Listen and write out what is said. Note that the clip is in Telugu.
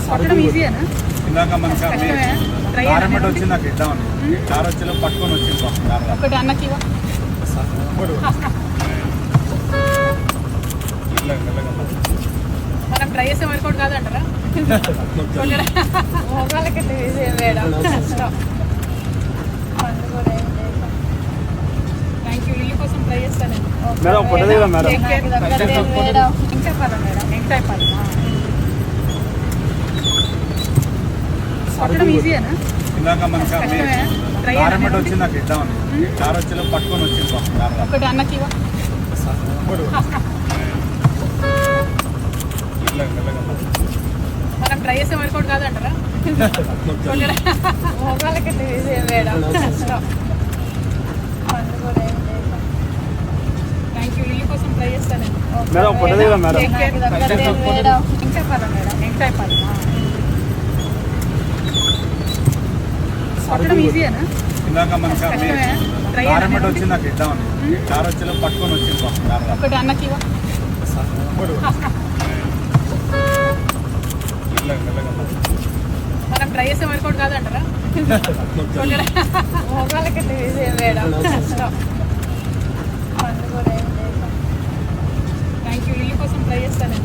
పట్టడం ఈజీయేనా? ఇందాక మనకి కారమట వచ్చి నాకు ఇద్దామని కారు వచ్చేలో పట్టుకొని వచ్చింది ఒకటి అన్నకి ఇవ్వ. మనం ట్రై చేసే వర్కౌట్ కాదంటారా? మొగాలకి ఈజీ వేయడం కష్టం. Thank you. ఇల్లు కోసం ట్రై చేస్తాను. ఏం చెప్పాలి మేడం? ఏం చెప్పాలి? పట్టడం ఈజీయేనా? ఇందాక మనకి కారమట వచ్చి నాకు ఇద్దామని కారు వచ్చేలో పట్టుకొని వచ్చింది ఒకటి అన్నకి ఇవ్వ. మనం ట్రై చేసే వర్కౌట్ కాదంటారా? మొగాలకి ఈజీ వేయడం కష్టం. Thank you. ఇల్లు కోసం ట్రై చేస్తాను. ఏం చెప్పాలి మేడం? ఏం చెప్పాలి? పట్టడం ఈజీయేనా? ఇందాక మనకి కారమట వచ్చి నాకు ఇద్దామని కారు వచ్చేలో పట్టుకొని వచ్చింది ఒకటి అన్నకి ఇవ్వ. మనం ట్రై చేసే వర్కౌట్ కాదంటారా? మొగాలకి ఈజీ వేయడం కష్టం. Thank you. ఇల్లు కోసం ట్రై చేస్తాను.